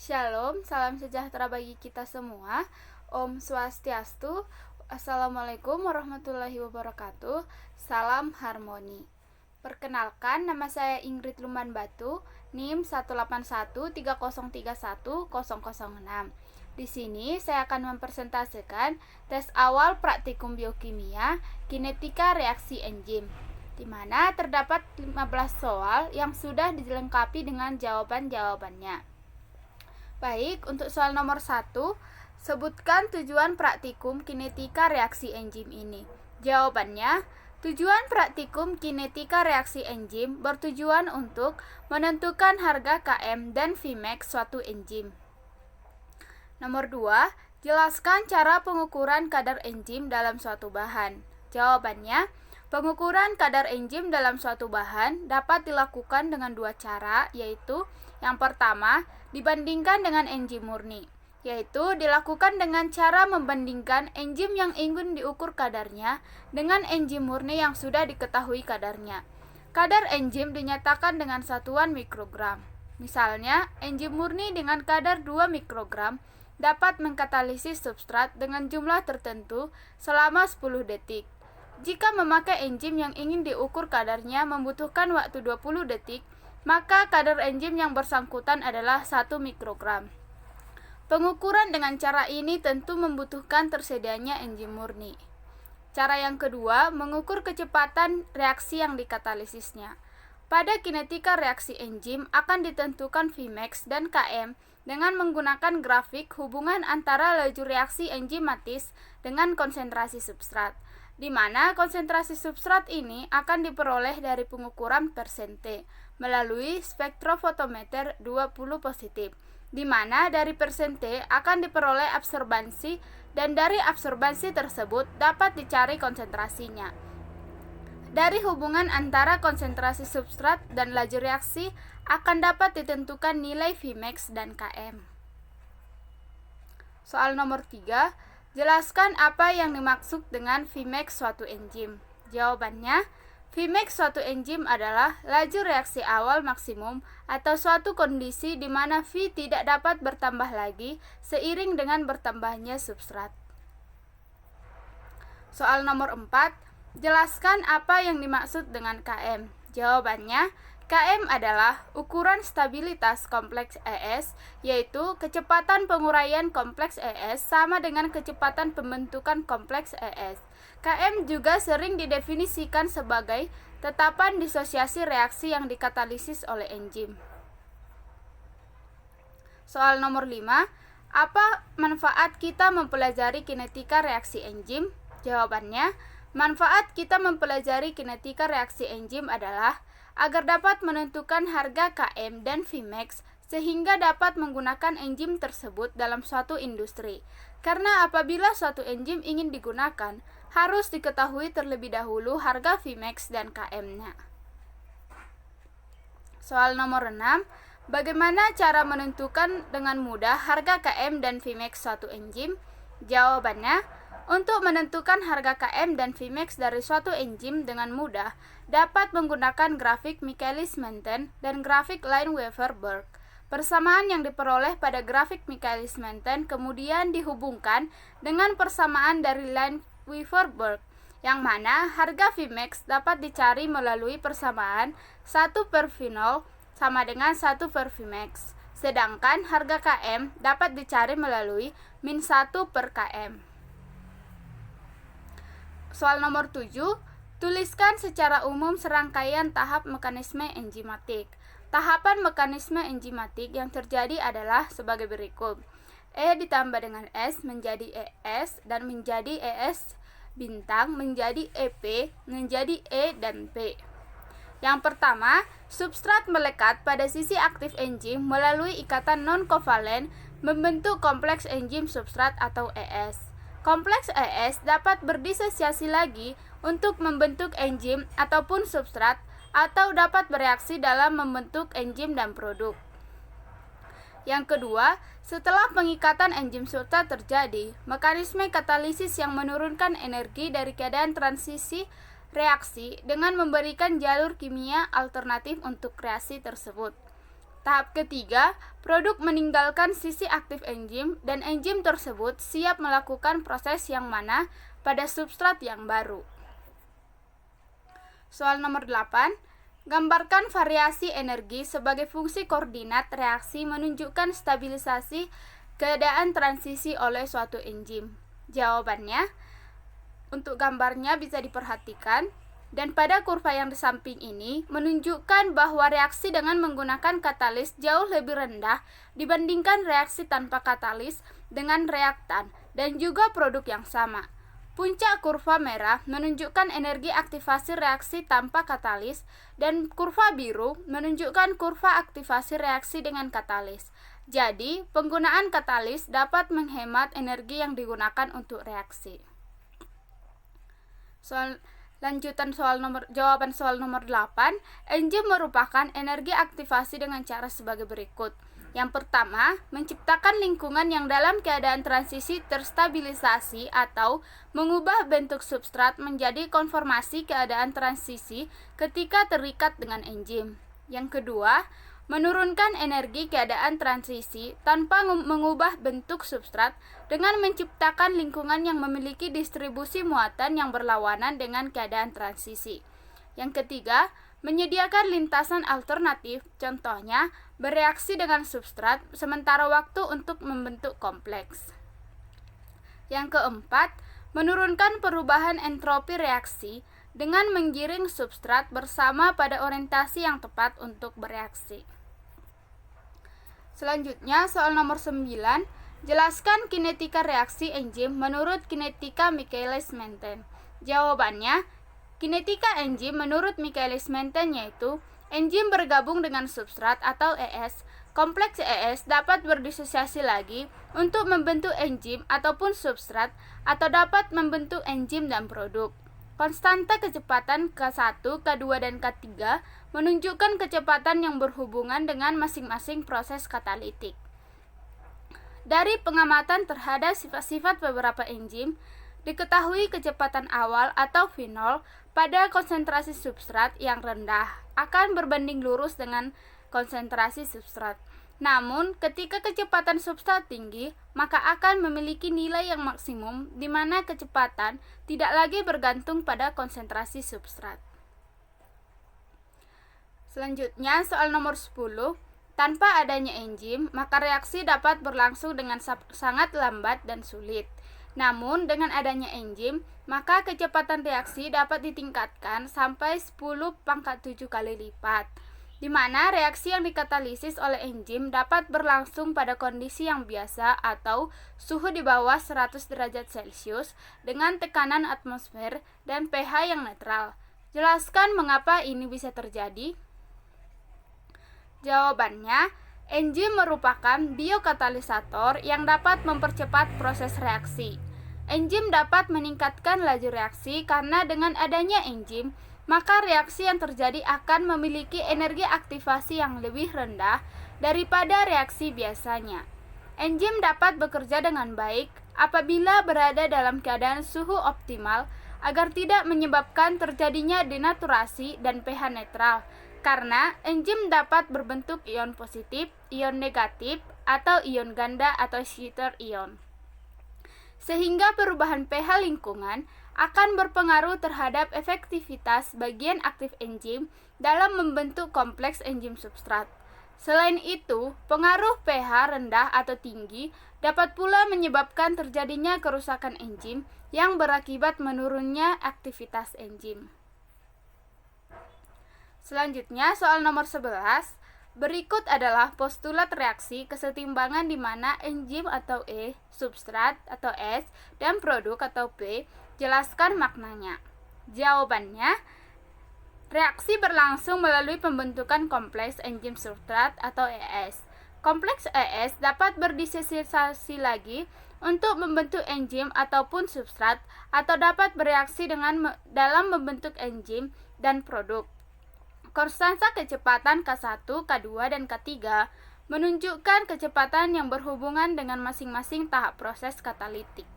Shalom, salam sejahtera bagi kita semua. Om Swastiastu. Assalamualaikum warahmatullahi wabarakatuh. Salam harmoni. Perkenalkan, nama saya Ingrid Luman Batu, NIM 18130310006. Di sini saya akan mempresentasikan tes awal praktikum biokimia kinetika reaksi enzim, di mana terdapat 15 soal yang sudah dilengkapi dengan jawaban-jawabannya. Baik, untuk soal nomor 1, sebutkan tujuan praktikum kinetika reaksi enzim ini. Jawabannya, tujuan praktikum kinetika reaksi enzim bertujuan untuk menentukan harga Km dan Vmax suatu enzim. Nomor 2, jelaskan cara pengukuran kadar enzim dalam suatu bahan. Jawabannya, pengukuran kadar enzim dalam suatu bahan dapat dilakukan dengan dua cara, yaitu yang pertama, dibandingkan dengan enzim murni, yaitu dilakukan dengan cara membandingkan enzim yang ingin diukur kadarnya dengan enzim murni yang sudah diketahui kadarnya. Kadar enzim dinyatakan dengan satuan mikrogram. Misalnya, enzim murni dengan kadar 2 mikrogram dapat mengkatalisis substrat dengan jumlah tertentu selama 10 detik. Jika memakai enzim yang ingin diukur kadarnya membutuhkan waktu 20 detik, maka kadar enzim yang bersangkutan adalah 1 mikrogram. Pengukuran dengan cara ini tentu membutuhkan tersedianya enzim murni. Cara yang kedua, mengukur kecepatan reaksi yang dikatalisisnya. Pada kinetika reaksi enzim akan ditentukan Vmax dan Km dengan menggunakan grafik hubungan antara laju reaksi enzimatis dengan konsentrasi substrat, di mana konsentrasi substrat ini akan diperoleh dari pengukuran persente melalui spektrofotometer 20 positif, di mana dari persente akan diperoleh absorbansi dan dari absorbansi tersebut dapat dicari konsentrasinya. Dari hubungan antara konsentrasi substrat dan laju reaksi akan dapat ditentukan nilai Vmax dan Km. Soal nomor 3, jelaskan apa yang dimaksud dengan Vmax suatu enzim. Jawabannya, Vmax suatu enzim adalah laju reaksi awal maksimum atau suatu kondisi di mana V tidak dapat bertambah lagi seiring dengan bertambahnya substrat. Soal nomor 4, jelaskan apa yang dimaksud dengan Km. Jawabannya, Km adalah ukuran stabilitas kompleks ES, yaitu kecepatan penguraian kompleks ES sama dengan kecepatan pembentukan kompleks ES. Km juga sering didefinisikan sebagai tetapan disosiasi reaksi yang dikatalisis oleh enzim. Soal nomor 5, apa manfaat kita mempelajari kinetika reaksi enzim? Jawabannya, manfaat kita mempelajari kinetika reaksi enzim adalah agar dapat menentukan harga Km dan Vmax sehingga dapat menggunakan enzim tersebut dalam suatu industri. Karena apabila suatu enzim ingin digunakan, harus diketahui terlebih dahulu harga Vmax dan Km-nya. Soal nomor 6, bagaimana cara menentukan dengan mudah harga Km dan Vmax suatu enzim? Jawabannya, untuk menentukan harga Km dan Vmax dari suatu enzim dengan mudah dapat menggunakan grafik Michaelis-Menten dan grafik Lineweaver-Burk. Persamaan yang diperoleh pada grafik Michaelis-Menten kemudian dihubungkan dengan persamaan dari Lineweaver-Burk, yang mana harga Vmax dapat dicari melalui persamaan 1/V0 sama dengan 1/Vmax, sedangkan harga Km dapat dicari melalui min 1/Km. Soal nomor 7, tuliskan secara umum serangkaian tahap mekanisme enzimatik. Tahapan mekanisme enzimatik yang terjadi adalah sebagai berikut. E ditambah dengan S menjadi ES dan menjadi ES bintang menjadi EP menjadi E dan P. Yang pertama, substrat melekat pada sisi aktif enzim melalui ikatan non-kovalen membentuk kompleks enzim substrat atau ES. Kompleks ES dapat berdisosiasi lagi untuk membentuk enzim ataupun substrat atau dapat bereaksi dalam membentuk enzim dan produk. Yang kedua, setelah pengikatan enzim substrat terjadi, mekanisme katalisis yang menurunkan energi dari keadaan transisi reaksi dengan memberikan jalur kimia alternatif untuk reaksi tersebut. Tahap ketiga, produk meninggalkan sisi aktif enzim dan enzim tersebut siap melakukan proses yang mana pada substrat yang baru. Soal nomor 8. Gambarkan variasi energi sebagai fungsi koordinat reaksi menunjukkan stabilisasi keadaan transisi oleh suatu enzim. Jawabannya, untuk gambarnya bisa diperhatikan, dan pada kurva yang di samping ini menunjukkan bahwa reaksi dengan menggunakan katalis jauh lebih rendah dibandingkan reaksi tanpa katalis dengan reaktan dan juga produk yang sama. Puncak kurva merah menunjukkan energi aktivasi reaksi tanpa katalis dan kurva biru menunjukkan kurva aktivasi reaksi dengan katalis. Jadi, penggunaan katalis dapat menghemat energi yang digunakan untuk reaksi. Jawaban soal nomor 8. Enzim merupakan energi aktivasi dengan cara sebagai berikut. Yang pertama, menciptakan lingkungan yang dalam keadaan transisi terstabilisasi atau mengubah bentuk substrat menjadi konformasi keadaan transisi ketika terikat dengan enzim. Yang kedua, menurunkan energi keadaan transisi tanpa mengubah bentuk substrat dengan menciptakan lingkungan yang memiliki distribusi muatan yang berlawanan dengan keadaan transisi. Yang ketiga, menyediakan lintasan alternatif, contohnya bereaksi dengan substrat sementara waktu untuk membentuk kompleks. Yang keempat, menurunkan perubahan entropi reaksi dengan menggiring substrat bersama pada orientasi yang tepat untuk bereaksi. Selanjutnya, soal nomor 9, jelaskan kinetika reaksi enzim menurut kinetika Michaelis-Menten. Jawabannya, kinetika enzim menurut Michaelis-Menten yaitu enzim bergabung dengan substrat atau ES. Kompleks ES dapat berdisosiasi lagi untuk membentuk enzim ataupun substrat atau dapat membentuk enzim dan produk. Konstanta kecepatan K1, K2, dan K3 menunjukkan kecepatan yang berhubungan dengan masing-masing proses katalitik. Dari pengamatan terhadap sifat-sifat beberapa enzim, diketahui kecepatan awal atau V0 pada konsentrasi substrat yang rendah akan berbanding lurus dengan konsentrasi substrat. Namun, ketika kecepatan substrat tinggi, maka akan memiliki nilai yang maksimum di mana kecepatan tidak lagi bergantung pada konsentrasi substrat. Selanjutnya, soal nomor 10. Tanpa adanya enzim, maka reaksi dapat berlangsung dengan sangat lambat dan sulit. Namun, dengan adanya enzim, maka kecepatan reaksi dapat ditingkatkan sampai 10⁻⁷ kali lipat, di mana reaksi yang dikatalisis oleh enzim dapat berlangsung pada kondisi yang biasa atau suhu di bawah 100 derajat Celcius dengan tekanan atmosfer dan pH yang netral. Jelaskan mengapa ini bisa terjadi. Jawabannya, enzim merupakan biokatalisator yang dapat mempercepat proses reaksi. Enzim dapat meningkatkan laju reaksi karena dengan adanya enzim, maka reaksi yang terjadi akan memiliki energi aktivasi yang lebih rendah daripada reaksi biasanya. Enzim dapat bekerja dengan baik apabila berada dalam keadaan suhu optimal agar tidak menyebabkan terjadinya denaturasi dan pH netral, karena enzim dapat berbentuk ion positif, ion negatif, atau ion ganda atau schitter ion. Sehingga perubahan pH lingkungan akan berpengaruh terhadap efektivitas bagian aktif enzim dalam membentuk kompleks enzim substrat. Selain itu, pengaruh pH rendah atau tinggi dapat pula menyebabkan terjadinya kerusakan enzim yang berakibat menurunnya aktivitas enzim. Selanjutnya, soal nomor 11. Berikut adalah postulat reaksi kesetimbangan di mana enzim atau E, substrat atau S, dan produk atau P. Jelaskan maknanya. Jawabannya, reaksi berlangsung melalui pembentukan kompleks enzim substrat atau ES. Kompleks ES dapat berdisosiasi lagi untuk membentuk enzim ataupun substrat atau dapat bereaksi dalam membentuk enzim dan produk. Konstanta kecepatan K1, K2, dan K3 menunjukkan kecepatan yang berhubungan dengan masing-masing tahap proses katalitik.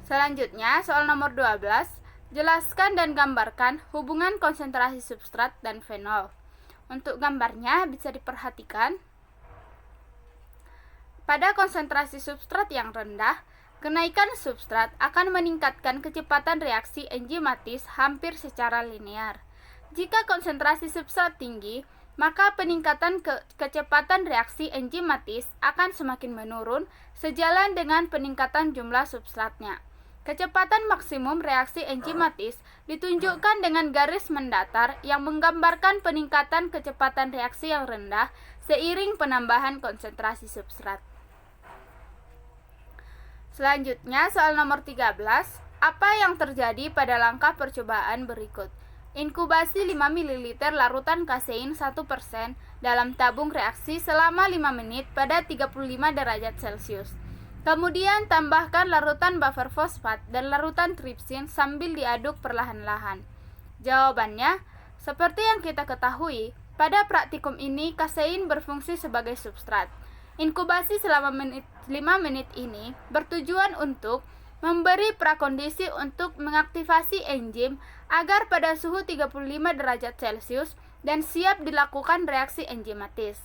Selanjutnya, soal nomor 12. Jelaskan dan gambarkan hubungan konsentrasi substrat dan fenol. Untuk gambarnya bisa diperhatikan. Pada konsentrasi substrat yang rendah, kenaikan substrat akan meningkatkan kecepatan reaksi enzimatis hampir secara linear. Jika konsentrasi substrat tinggi, maka peningkatan kecepatan reaksi enzimatis akan semakin menurun sejalan dengan peningkatan jumlah substratnya. Kecepatan maksimum reaksi enzimatis ditunjukkan dengan garis mendatar yang menggambarkan peningkatan kecepatan reaksi yang rendah seiring penambahan konsentrasi substrat. Selanjutnya, soal nomor 13. Apa yang terjadi pada langkah percobaan berikut? Inkubasi 5 ml larutan kasein 1% dalam tabung reaksi selama 5 menit pada 35 derajat Celcius. Kemudian tambahkan larutan buffer fosfat dan larutan tripsin sambil diaduk perlahan-lahan. Jawabannya, seperti yang kita ketahui, pada praktikum ini kasein berfungsi sebagai substrat. Inkubasi selama 5 menit ini bertujuan untuk memberi prakondisi untuk mengaktifasi enzim agar pada suhu 35 derajat Celcius dan siap dilakukan reaksi enzimatis.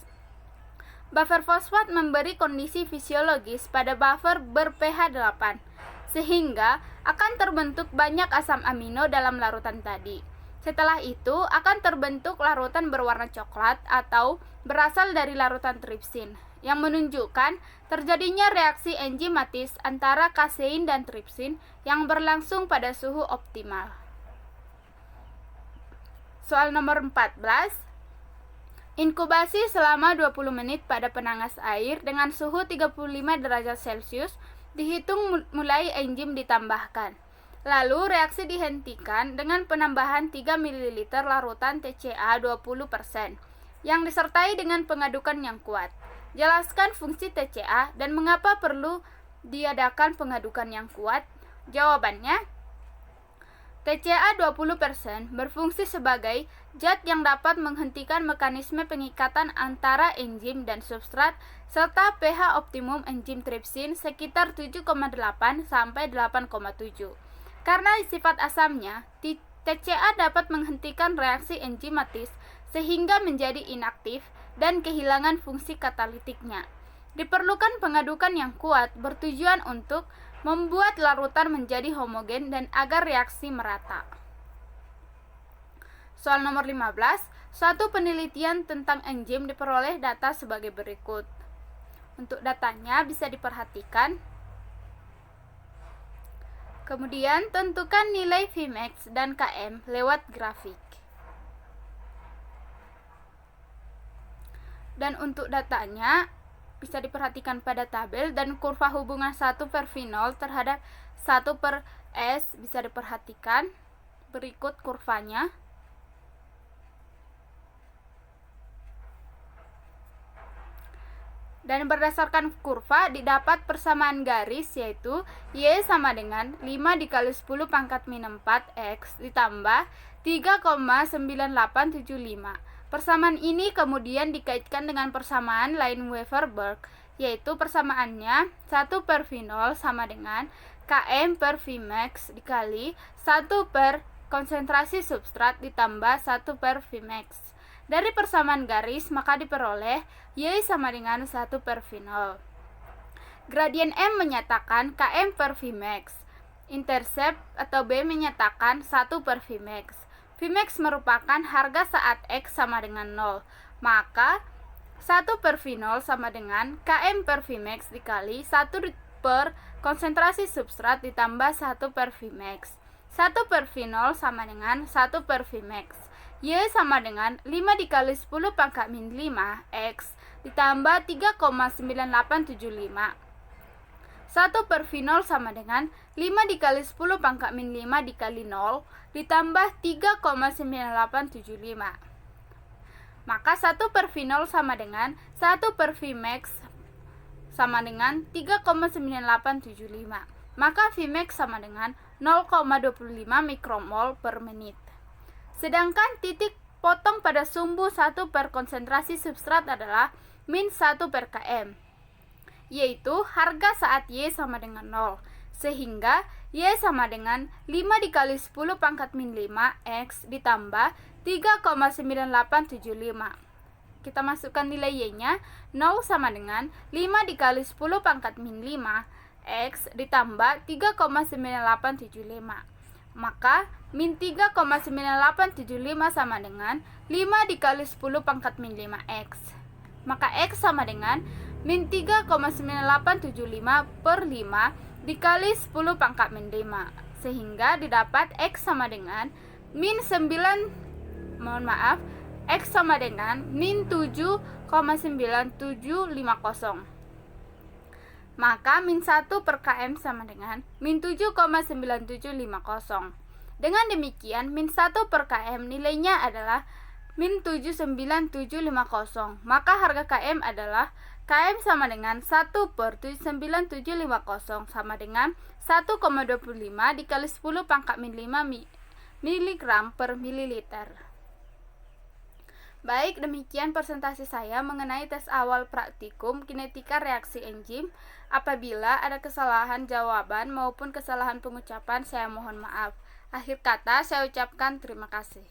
Buffer fosfat memberi kondisi fisiologis pada buffer ber-pH 8, sehingga akan terbentuk banyak asam amino dalam larutan tadi. Setelah itu akan terbentuk larutan berwarna coklat atau berasal dari larutan tripsin, yang menunjukkan terjadinya reaksi enzimatis antara kasein dan tripsin yang berlangsung pada suhu optimal. Soal nomor 14. Inkubasi selama 20 menit pada penanas air dengan suhu 35 derajat Celcius dihitung mulai enzim ditambahkan. Lalu reaksi dihentikan dengan penambahan 3 ml larutan TCA 20% yang disertai dengan pengadukan yang kuat. Jelaskan fungsi TCA dan mengapa perlu diadakan pengadukan yang kuat. Jawabannya, TCA 20% berfungsi sebagai zat yang dapat menghentikan mekanisme pengikatan antara enzim dan substrat serta pH optimum enzim tripsin sekitar 7,8 sampai 8,7. Karena sifat asamnya, TCA dapat menghentikan reaksi enzimatis sehingga menjadi inaktif dan kehilangan fungsi katalitiknya. Diperlukan pengadukan yang kuat bertujuan untuk membuat larutan menjadi homogen dan agar reaksi merata. Soal nomor 15. Suatu penelitian tentang enzim diperoleh data sebagai berikut. Untuk datanya bisa diperhatikan. Kemudian tentukan nilai Vmax dan Km lewat grafik. Dan untuk datanya bisa diperhatikan pada tabel dan kurva hubungan 1 per V0 terhadap 1 per S bisa diperhatikan. Berikut kurvanya. Dan berdasarkan kurva didapat persamaan garis yaitu Y sama dengan 5 dikali 10 pangkat min 4 X ditambah 3,9875. Persamaan ini kemudian dikaitkan dengan persamaan Lineweaver-Burk, yaitu persamaannya 1 per V0 sama dengan Km per Vmax dikali 1 per konsentrasi substrat ditambah 1 per Vmax. Dari persamaan garis maka diperoleh Y sama dengan 1 per V0. Gradien M menyatakan Km per Vmax. Intercept atau B menyatakan 1 per Vmax. Vmax merupakan harga saat X sama dengan 0. Maka 1 per V0 sama dengan Km per Vmax dikali 1 per konsentrasi substrat ditambah 1 per Vmax. 1 per V0 sama dengan 1 per Vmax. Y sama dengan 5 dikali 10 pangkat min 5 X ditambah 3,9875. 1 per V0 sama dengan 5 dikali 10 pangkat min 5 dikali 0 ditambah 3,9875. Maka 1 per V0 sama dengan 1 per Vmax sama dengan 3,9875. Maka Vmax sama dengan 0,25 mikromol per menit. Sedangkan titik potong pada sumbu 1 per konsentrasi substrat adalah min 1 per Km, yaitu harga saat Y sama dengan 0, sehingga Y sama dengan 5 dikali 10 pangkat min 5 X ditambah 3,9875. Kita masukkan nilai Y-nya. 0 sama dengan 5 dikali 10 pangkat min 5 X ditambah 3,9875. Maka min 3,9875 sama dengan 5 dikali 10 pangkat min 5 X. Maka X sama dengan min 3,9875 per 5 dikali 10 pangkat min 5. Sehingga didapat X sama dengan min 9, X sama dengan min 7,9750. Maka min 1 per km sama dengan min 7,9750. Dengan demikian min 1 per km nilainya adalah min 79750. Maka harga km adalah km sama dengan 1 per 79750 sama dengan 1,25 dikali 10 pangkat min 5 miligram per mililiter. Baik, demikian presentasi saya mengenai tes awal praktikum kinetika reaksi enzim. Apabila ada kesalahan jawaban maupun kesalahan pengucapan, saya mohon maaf. Akhir kata, saya ucapkan terima kasih.